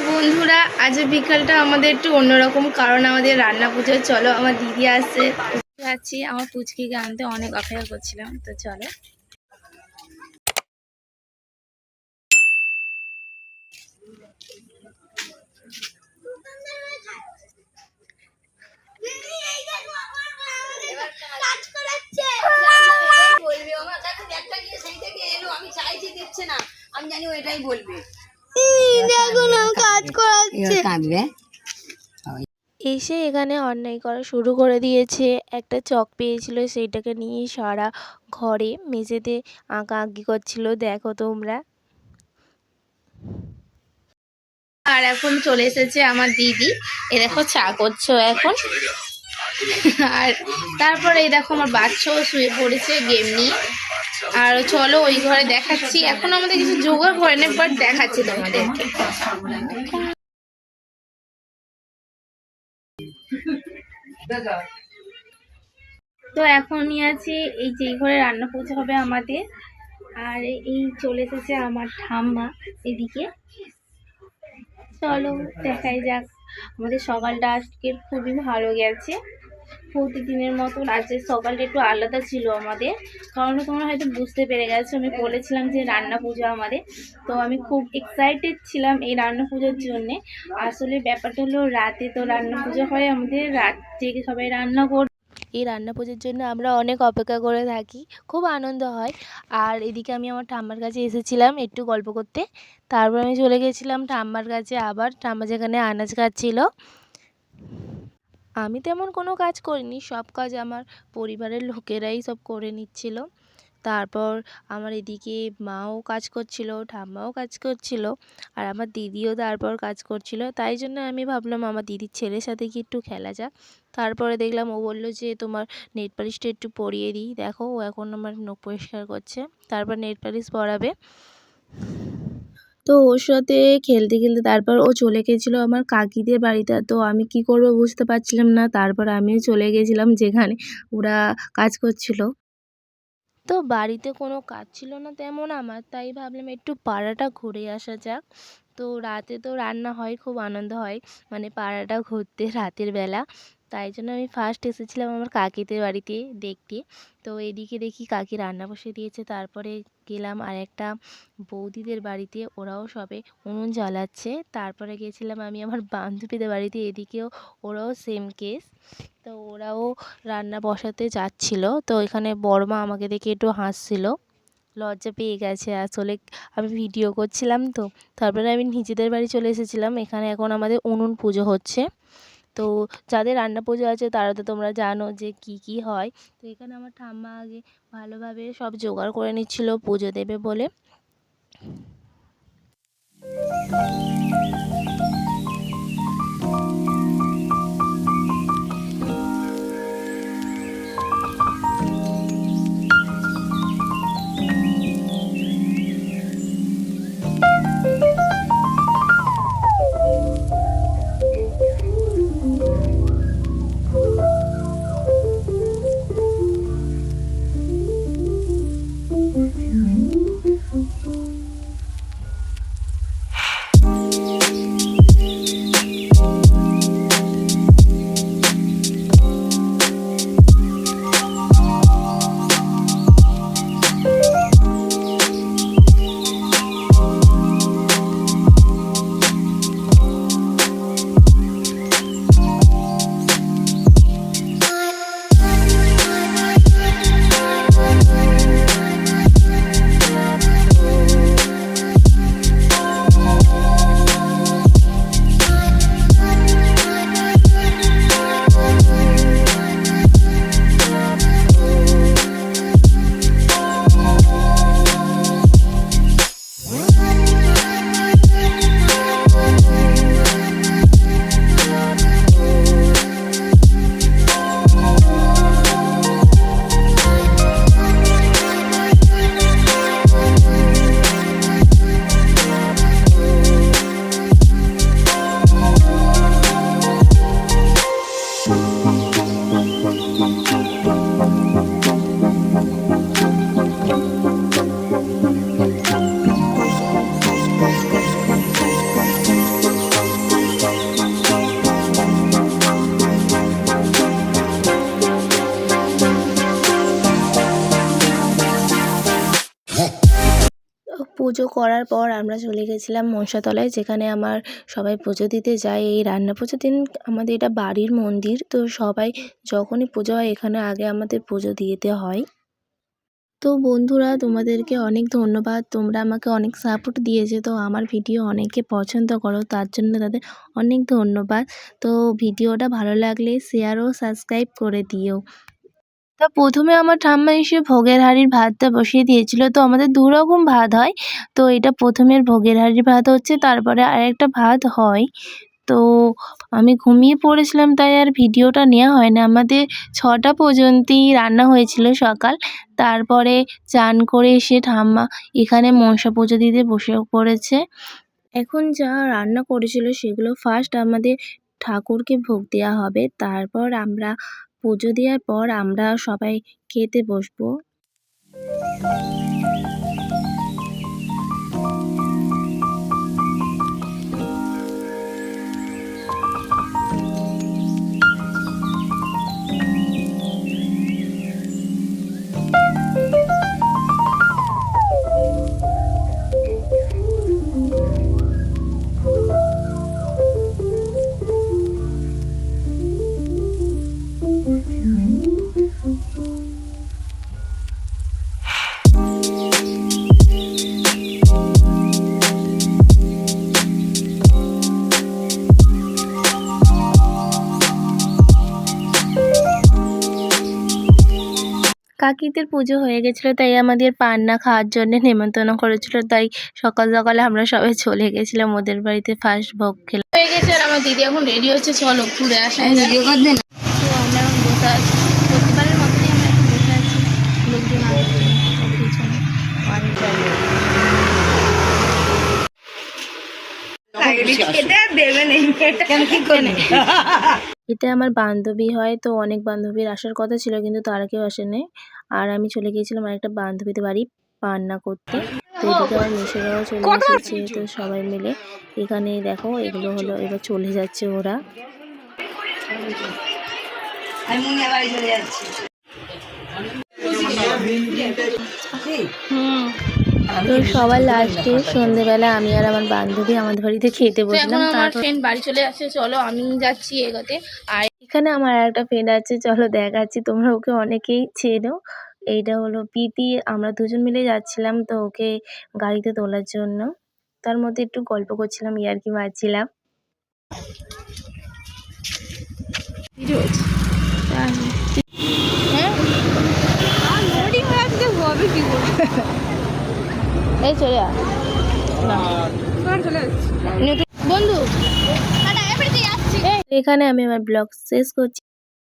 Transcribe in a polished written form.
বন্ধুরা, আজ বিকালটা আমাদের একটু অন্যরকম, কারণ আমাদের রান্না পুজো। চলো, আমার দিদি আসছে, যাচ্ছি আমার পুচকিকে আনতে, অনেক অপেক্ষা করছিলাম। তো চলো। আমি জানি ওইটাই বলবে। এসে এখানে অন্যায় করা শুরু করে দিয়েছে। একটা চক পেয়েছিল, সেইটাকে নিয়ে সারা ঘরে মেঝেতে আঁকি করছিল, দেখো তোমরা। আর এখন চলে এসেছে আমার দিদি, এ দেখো চা করছো এখন। আর তারপরে এই দেখো আমার বাচ্চাও শুয়ে পড়েছে গেম নিয়ে। আর চলো ওই ঘরে দেখাচ্ছি, এখন আমাদের কিছু জোগাড় করে না, বাট দেখাচ্ছি তোমাদেরকে। তো এখনই আছি এই যে ঘরে রান্না পুজো হবে আমাদের। আর এই চলে এসেছে আমার ঠাম্মা এদিকে। চলো দেখাই যাক। আমাদের সকালটা আজকে খুবই ভালো গেছে, প্রতিদিনের মতন। আজকে সকালটা একটু আলাদা ছিল আমাদের, কারণ তোমরা হয়তো বুঝতে পেরে গেছো, আমি বলেছিলাম যে রান্না পুজো আমাদের। তো আমি খুব এক্সাইটেড ছিলাম এই রান্না পুজোর জন্যে। আসলে ব্যাপারটা হলো রাতে তো রান্না পুজো হয় আমাদের, রাত থেকে সবাই রান্না করে। এই রান্না পুজোর জন্য আমরা অনেক অপেক্ষা করে থাকি, খুব আনন্দ হয়। আর এদিকে আমি আমার ঠাম্মার কাছে এসেছিলাম একটু গল্প করতে, তারপর আমি চলে গেছিলাম ঠাম্মার কাছে। আবার ঠাম্মা যেখানে আনাজ কাটছিল, আমি তেমন কোনো কাজ করিনি, সব কাজ আমার পরিবারের লোকেরাই সব করে নিচ্ছিল। তারপর আমার এদিকে মাও কাজ করছিল, ঠাম্মাও কাজ করছিল, আর আমার দিদিও তারপর কাজ করছিল। তাই জন্য আমি ভাবলাম আমার দিদির ছেলের সাথে কি একটু খেলা যাক। তারপরে দেখলাম ও বললো যে তোমার নেল পালিশটা একটু পরিয়ে দিই। দেখো ও এখন আমার নখ পরিষ্কার করছে, তারপর নেল পালিশ পরাবে। তো ওর সাথে খেলতে খেলতে তারপর ও চলে গেছিলো আমার কাকিদের বাড়িতে। তো আমি কি করব বুঝতে পারছিলাম না, তারপর আমিও চলে গেছিলাম যেখানে ওরা কাজ করছিল। তো বাড়িতে কোনো কাজ ছিল না তেমন আমার, তাই ভাবলাম একটু পাড়াটা ঘুরে আসা যাক। তো রাতে তো রান্না হয়, খুব আনন্দ হয়, মানে পাড়াটা ঘুরতে রাতের বেলা। তাই জন্য আমি ফার্স্ট এসেছিলাম আমার কাকিদের বাড়িতে দেখতে। তো এদিকে দেখি কাকি রান্না বসিয়ে দিয়েছে, তারপরে গেলাম আর একটা বৌদিদের বাড়িতে, ওরাও সবে উনুন জ্বালাচ্ছে। তারপরে গেছিলাম আমি আমার বান্ধবীদের বাড়িতে, এদিকেও ওরাও সেম কেস। তো ওরাও রান্না বসাতে যাচ্ছিল। তো এখানে বড়মা আমাকে দেখে একটু হাসছিল, লজ্জা পেয়ে গেছে আসলে, আমি ভিডিও করছিলাম তো। তারপরে আমি নিজেদের বাড়ি চলে এসেছিলাম। এখানে এখন আমাদের উনুন পুজো হচ্ছে। তো যাদের রান্না পুজো আছে তারা তো তোমরা জানো যে কি কি হয়। তো এখানে আমার ঠাম্মা আগে ভালোভাবে সব জোগাড় করে নিচ্ছিল পুজো দেবে বলে। পুজো করার পর আমরা চলে গেছিলাম মনসাতলায়, যেখানে আমার সবাই পুজো দিতে যায়। এই রান্না পুজোর দিন আমাদের এটা বাড়ির মন্দির, তো সবাই যখনই পুজো হয় এখানে আগে আমাদের পুজো দিতে হয়। তো বন্ধুরা, তোমাদেরকে অনেক ধন্যবাদ, তোমরা আমাকে অনেক সাপোর্ট দিয়েছো, তো আমার ভিডিও অনেকে পছন্দ করো, তার জন্য তাদের অনেক ধন্যবাদ। তো ভিডিওটা ভালো লাগলে শেয়ার ও সাবস্ক্রাইব করে দিও। তা প্রথমে আমার ঠাম্মা এসে ভোগের হাঁড়ির ভাতটা বসিয়ে দিয়েছিল। তো আমাদের দু রকম ভাত হয়, তো এটা প্রথমের ভোগের হাঁড়ির ভাত হচ্ছে, তারপরে আরেকটা ভাত হয়। তো আমি ঘুমিয়ে পড়েছিলাম, তাই আর ভিডিওটা নেওয়া হয় না। আমাদের 6টা পর্যন্তই রান্না হয়েছিল সকাল। তারপরে চান করে এসে ঠাম্মা এখানে মনসা পুজো দিতে বসে পড়েছে। এখন যা রান্না করেছিল সেগুলো ফার্স্ট আমাদের ঠাকুরকে ভোগ দেওয়া হবে, তারপর আমরা পুজো দেওয়ার পর আমরা সবাই খেতে বসবো। কাকিদের পুজো হয়ে গেছিলো, তাই আমাদের পান্না খাওয়ার জন্য নেমন্তন্ন করেছিল, তাই সকাল সকালে আমরা সবাই চলে গেছিলাম ওদের বাড়িতে, ফার্স্ট ভোগ খেলাম হয়ে গেছে। আর আমার দিদি এখন রেডি হচ্ছে, চলো ঘুরে আসা। তো আমরা এখন বসে আছি, প্রতিবারের মতনই আমরা এখন বসে আছি, লোকজন আসছে পিছনে। এটা আমার বান্ধবী হয়, তো অনেক বান্ধবীর আসার কথা ছিল কিন্তু তারা কেউ আসেনি। আর আমি চলে গিয়েছিলাম আরেকটা বান্ধবীদের বাড়ি পান্না করতে। তো এদিকে আমার মেসোরাও চলে এসেছে, তো সবাই মিলে এখানে দেখো এগুলো হলো, এবার চলে যাচ্ছে ওরা। তো সবার লাস্টে সন্ধ্যেবেলা আমি আর আমার বান্ধবী আমাদের বাড়িতে খেতে বসলাম। আমার ফ্রেন্ড বাড়ি চলে আসছে, চলো আমি যাচ্ছি এগোতে। আর এখানে আমার একটা ফ্রেন্ড আছে, চলো দেখাচ্ছি, তোমরা ওকে অনেকেই চেনো। এইটা হলো প্রীতি, আমরা দুজন মিলে যাচ্ছিলাম তো ওকে গাড়িতে তোলার জন্য। তার মধ্যে একটু গল্প করছিলাম, ইয়ার্কি মারছিলাম। এই চলে বন্ধু, এখানে আমি আমার ব্লগ শেষ করছি।